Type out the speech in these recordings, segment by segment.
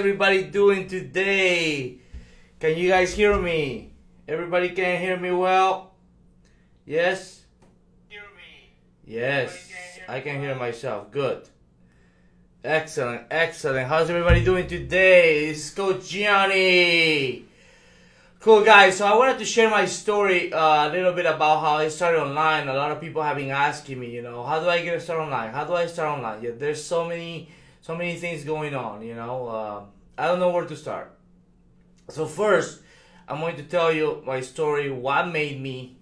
everybody doing today? Can you guys hear me? Everybody can hear me well? Yes? Yes, I can hear myself. Good. Excellent, excellent. How's everybody doing today? It's Coach Gianni. Cool, guys. So I wanted to share my story a little bit about how I started online. A lot of people have been asking me, how do I get started online? How do I start online? Yeah, there's so many things going on, I don't know where to start. So first, I'm going to tell you my story, what made me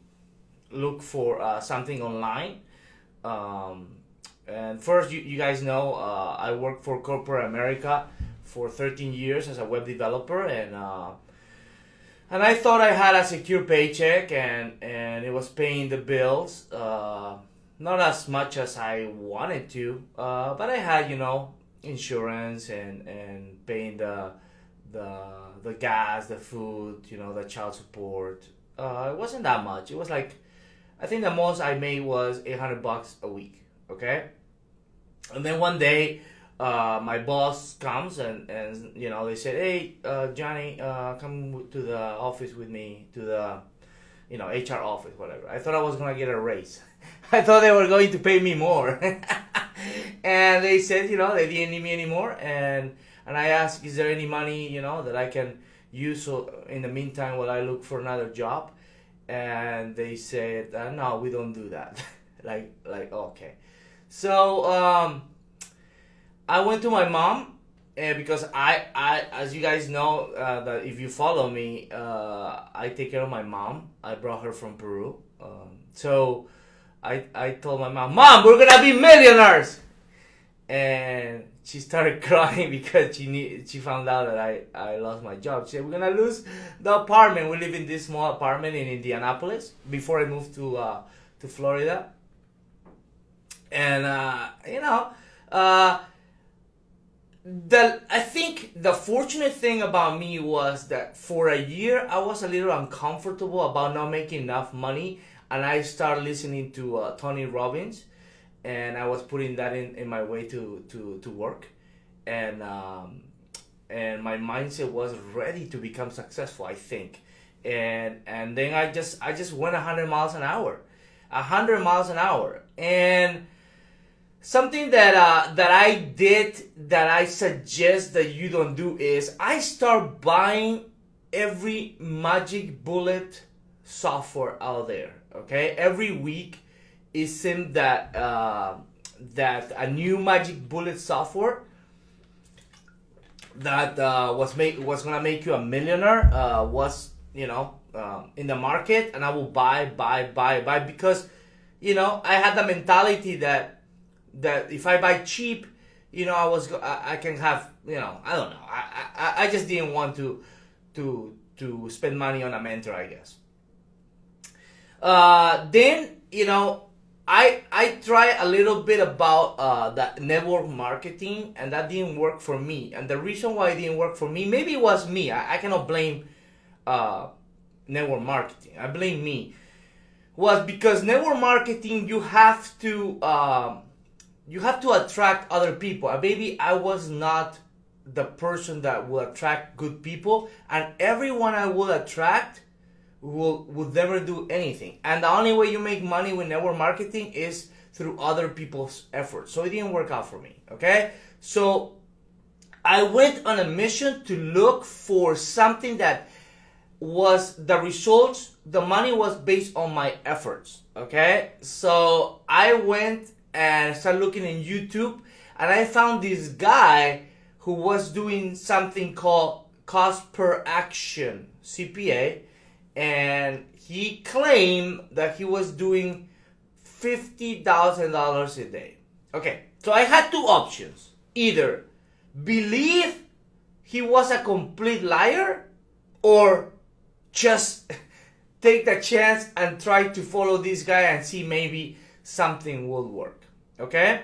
look for something online. And first, you guys know I worked for corporate America for 13 years as a web developer, and I thought I had a secure paycheck, and it was paying the bills, not as much as I wanted to, but I had, insurance and paying the gas, the food, the child support. It wasn't that much. It was like, I think the most I made was $800 a week. Okay, and then one day, my boss comes and they said, "Hey, Johnny, come to the office with me, to the HR office, whatever." I thought I was gonna get a raise. I thought they were going to pay me more, and they said, they didn't need me anymore, and I asked, "Is there any money that I can use so in the meantime while I look for another job?" And they said, "No, we don't do that." like okay. So I went to my mom, because I as you guys know, that if you follow me, I take care of my mom. I brought her from Peru. So I told my mom, "Mom, we're gonna be millionaires," and she started crying because she found out that I lost my job. She said, "We're gonna lose the apartment." We live in this small apartment in Indianapolis before I moved to Florida. And I think the fortunate thing about me was that for a year I was a little uncomfortable about not making enough money, and I started listening to Tony Robbins, and I was putting that in my way to work, and my mindset was ready to become successful, I think, and then I just went 100 miles an hour, and something that I did that I suggest that you don't do is I start buying every magic bullet software out there. Okay, every week it seemed that a new magic bullet software that was gonna make you a millionaire was in the market, and I will buy because I had the mentality that if I buy cheap, I can have, I don't know. I just didn't want to spend money on a mentor, I guess. Then, I tried a little bit about the network marketing, and that didn't work for me. And the reason why it didn't work for me, maybe it was me. I cannot blame network marketing. I blame me. Was because network marketing, you have to attract other people. And maybe I was not the person that will attract good people, and everyone I will attract would never do anything. And the only way you make money with network marketing is through other people's efforts. So it didn't work out for me. Okay, so I went on a mission to look for something that was the results. The money was based on my efforts. Okay, so I went and started looking in YouTube, and I found this guy who was doing something called cost per action, CPA, and he claimed that he was doing $50,000 a day. Okay, so I had two options: either believe he was a complete liar, or just take the chance and try to follow this guy and see maybe something will work. Okay,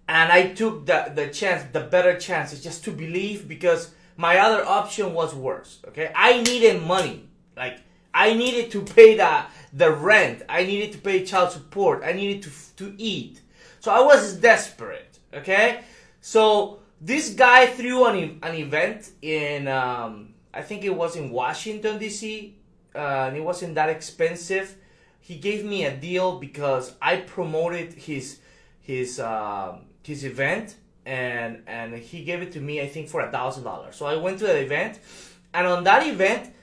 and I took the chance, the better chance, is just to believe, because my other option was worse. Okay, I needed money. Like, I needed to pay the rent. I needed to pay child support. I needed to eat. So I was desperate. Okay, so this guy threw an event in, I think it was in Washington, D.C., and it wasn't that expensive. He gave me a deal because I promoted his event, and he gave it to me, I think, for $1,000. So I went to the event, and on that event,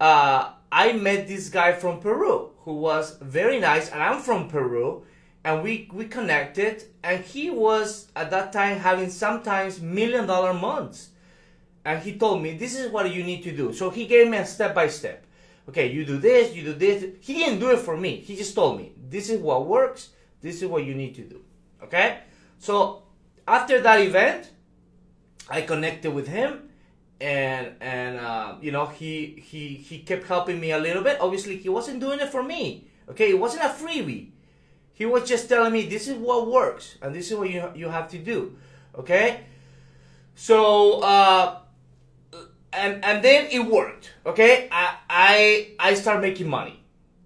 I met this guy from Peru who was very nice, and I'm from Peru, and we connected, and he was at that time having sometimes $1 million months, and he told me, this is what you need to do. So he gave me a step by step. Okay, you do this, you do this. He didn't do it for me. He just told me, this is what works, this is what you need to do. Okay? So after that event, I connected with him, and you know, he kept helping me a little bit. Obviously, he wasn't doing it for me. Okay, it wasn't a freebie. He was just telling me, this is what works, and this is what you have to do. Okay? So, and then it worked. Okay? I started making money.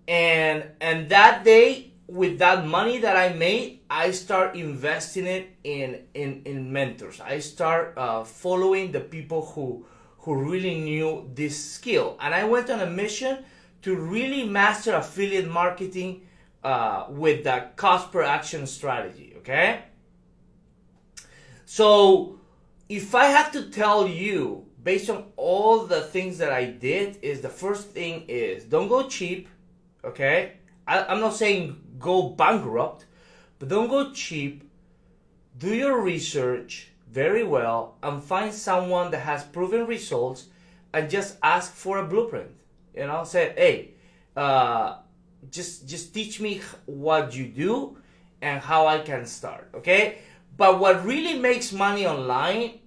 And that day, with that money that I made, I start investing it in mentors. I start following the people who really knew this skill. And I went on a mission to really master affiliate marketing with the cost per action strategy, okay? So if I have to tell you, based on all the things that I did, is the first thing is, don't go cheap, okay? I'm not saying go bankrupt, but don't go cheap. Do your research very well and find someone that has proven results and just ask for a blueprint. You know, say, hey, just teach me what you do and how I can start, okay? But what really makes money online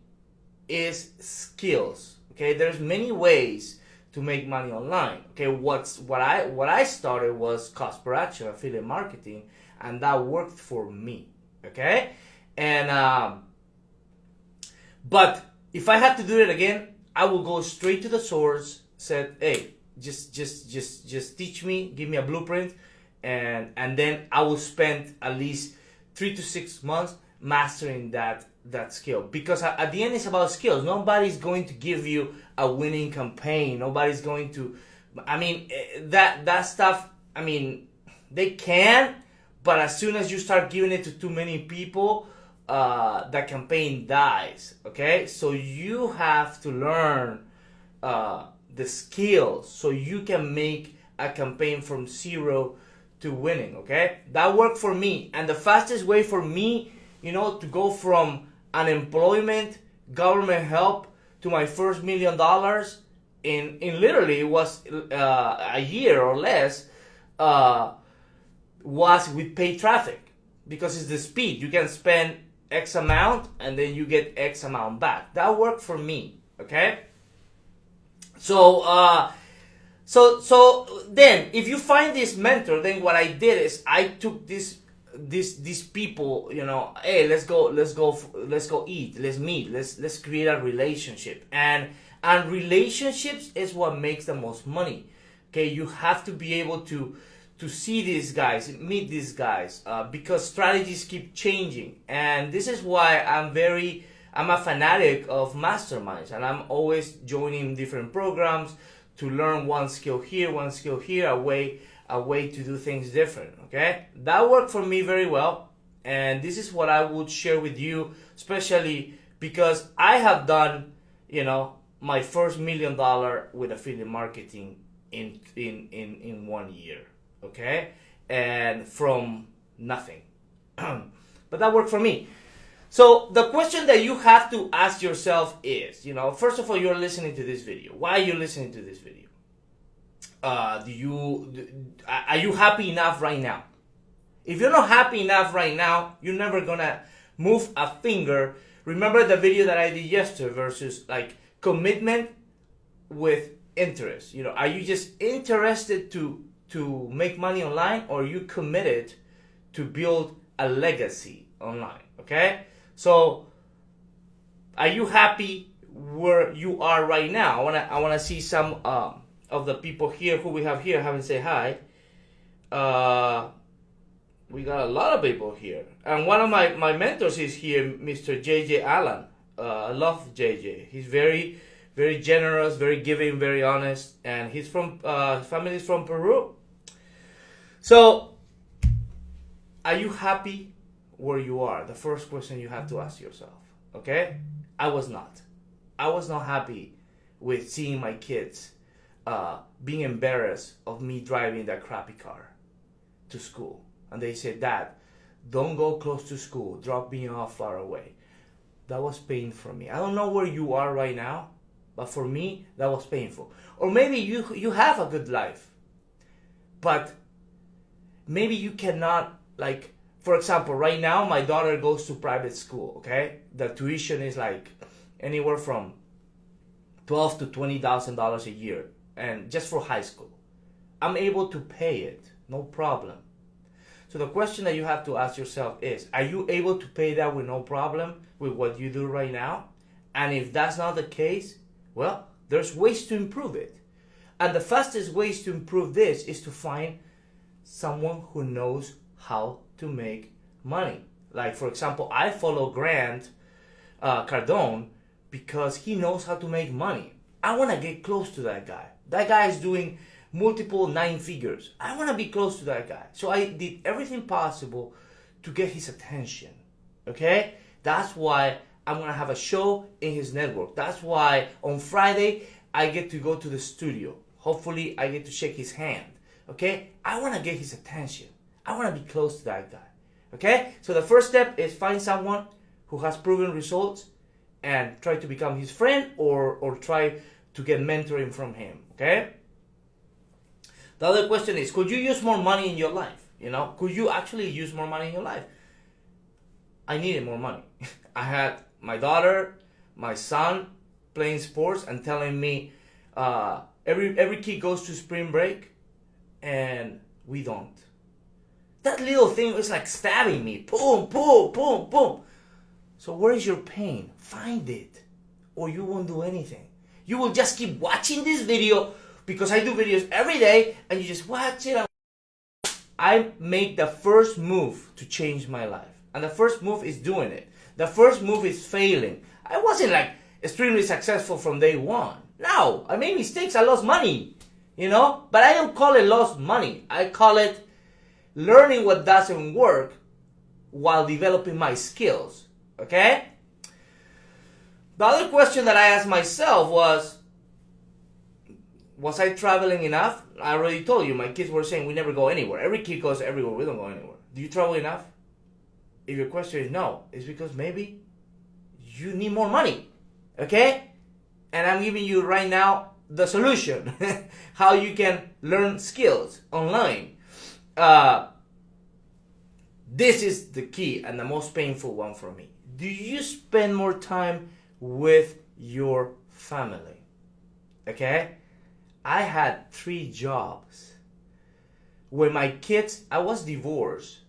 is skills, okay? There's many ways to make money online, okay? What I started was cost per action affiliate marketing, and that worked for me, okay? And but if I had to do it again, I would go straight to the source, said, hey, just teach me, give me a blueprint, and then I will spend at least 3 to 6 months mastering that skill. Because at the end, it's about skills. Nobody's going to give you a winning campaign. Nobody's going to, I mean, that stuff, I mean, they can, but as soon as you start giving it to too many people, the campaign dies, okay? So you have to learn the skills so you can make a campaign from zero to winning, okay? That worked for me. And the fastest way for me, you know, to go from unemployment, government help, to my first $1 million in literally was a year or less, was with paid traffic, because it's the speed. You can spend X amount and then you get X amount back. That worked for me, okay? So then if you find this mentor, then what I did is I took these people, you know, hey, let's go eat, let's meet, let's create a relationship. And relationships is what makes the most money. Okay, you have to be able to see these guys, meet these guys, because strategies keep changing. And this is why I'm a fanatic of masterminds, and I'm always joining different programs to learn one skill here, a way to do things different, okay? That worked for me very well, and this is what I would share with you, especially because I have done, you know, my first $1 million with affiliate marketing in 1 year, okay? And from nothing. But that worked for me. So the question that you have to ask yourself is, you know, first of all, you're listening to this video. Why are you listening to this video? Are you happy enough right now? If you're not happy enough right now, you're never gonna move a finger. Remember the video that I did yesterday versus like commitment with interest. You know, are you just interested to make money online, or are you committed to build a legacy online? Okay? So, are you happy where you are right now? I wanna see some of the people here who we have here. Haven't say hi. We got a lot of people here, and one of my mentors is here, Mr. JJ Allen. I love JJ. He's very, very generous, very giving, very honest, and he's from family's from Peru. So, are you happy where you are? The first question you have to ask yourself. Okay, I was not. I was not happy with seeing my kids being embarrassed of me driving that crappy car to school, and they said, "Dad, don't go close to school. Drop me off far away." That was painful for me. I don't know where you are right now, but for me, that was painful. Or maybe you have a good life, but maybe you cannot, like, for example, right now, my daughter goes to private school, okay? The tuition is like anywhere from $12,000 to $20,000 a year, and just for high school. I'm able to pay it, no problem. So the question that you have to ask yourself is, are you able to pay that with no problem with what you do right now? And if that's not the case, well, there's ways to improve it. And the fastest ways to improve this is to find someone who knows how to make money. Like, for example, I follow Grant Cardone because he knows how to make money. I want to get close to that guy. That guy is doing multiple 9 figures. I want to be close to that guy. So I did everything possible to get his attention. Okay? That's why I'm going to have a show in his network. That's why on Friday I get to go to the studio. Hopefully I get to shake his hand. Okay? I want to get his attention. I want to be close to that guy. Okay? So the first step is find someone who has proven results and try to become his friend or try to get mentoring from him. Okay? The other question is, could you use more money in your life? You know, could you actually use more money in your life? I needed more money. I had my daughter, my son playing sports and telling me every kid goes to spring break and we don't. That little thing was like stabbing me. Boom, boom, boom, boom. So where is your pain? Find it, or you won't do anything. You will just keep watching this video because I do videos every day and you just watch it. I make the first move to change my life. And the first move is doing it. The first move is failing. I wasn't like extremely successful from day one. No, I made mistakes. I lost money, you know, but I don't call it lost money. I call it learning what doesn't work while developing my skills. Okay? The other question that I asked myself was I traveling enough? I already told you, my kids were saying we never go anywhere. Every kid goes everywhere. We don't go anywhere. Do you travel enough? If your question is no, it's because maybe you need more money. Okay? And I'm giving you right now the solution. How you can learn skills online. This is the key and the most painful one for me. Do you spend more time with your family? Okay? I had 3 jobs. When my kids, I was divorced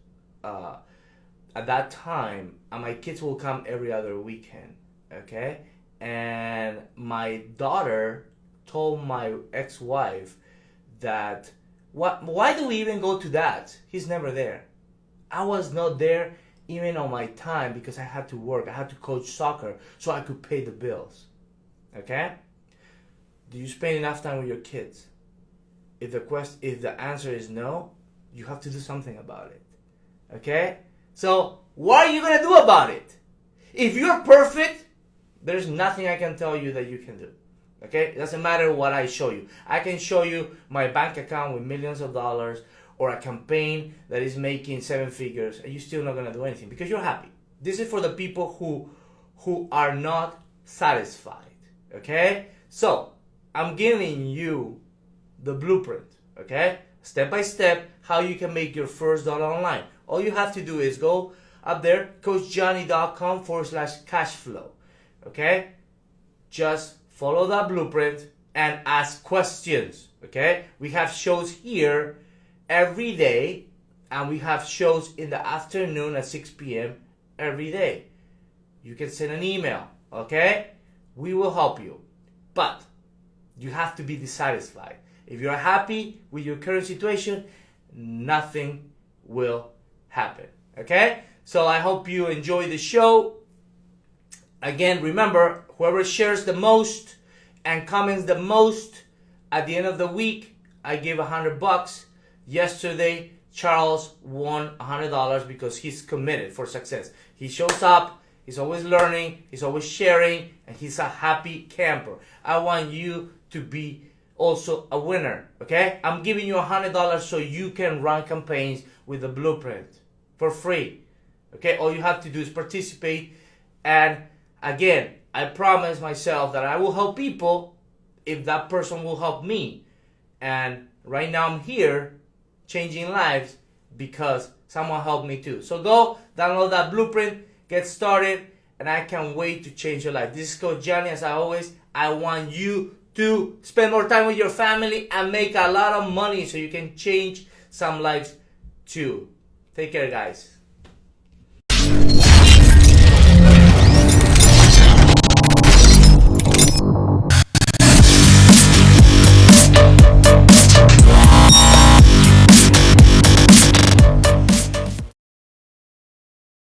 at that time, and my kids will come every other weekend. Okay? And my daughter told my ex-wife that, why do we even go to that? He's never there. I was not there even on my time because I had to work. I had to coach soccer so I could pay the bills. Okay? Do you spend enough time with your kids? If the answer is no, you have to do something about it. Okay? So, what are you going to do about it? If you're perfect, there's nothing I can tell you that you can do. Okay? It doesn't matter what I show you. I can show you my bank account with millions of dollars or a campaign that is making 7 figures and you're still not going to do anything because you're happy. This is for the people who are not satisfied. Okay? So, I'm giving you the blueprint. Okay? Step by step, how you can make your first dollar online. All you have to do is go up there, coachjohnny.com/cashflow. Okay? Just follow that blueprint and ask questions. Okay? We have shows here every day, and we have shows in the afternoon at 6 p.m. every day. You can send an email, okay? We will help you. But you have to be dissatisfied. If you're happy with your current situation, nothing will happen, okay? So I hope you enjoy the show, Again, remember, whoever shares the most and comments the most, at the end of the week, I give $100. Yesterday, Charles won $100 because he's committed for success. He shows up, he's always learning, he's always sharing, and he's a happy camper. I want you to be also a winner, okay? I'm giving you $100 so you can run campaigns with the blueprint for free, okay? All you have to do is participate, and again, I promise myself that I will help people if that person will help me. And right now I'm here changing lives because someone helped me too. So go download that blueprint, get started, and I can't wait to change your life. This is Coach Johnny. As I want you to spend more time with your family and make a lot of money so you can change some lives too. Take care, guys.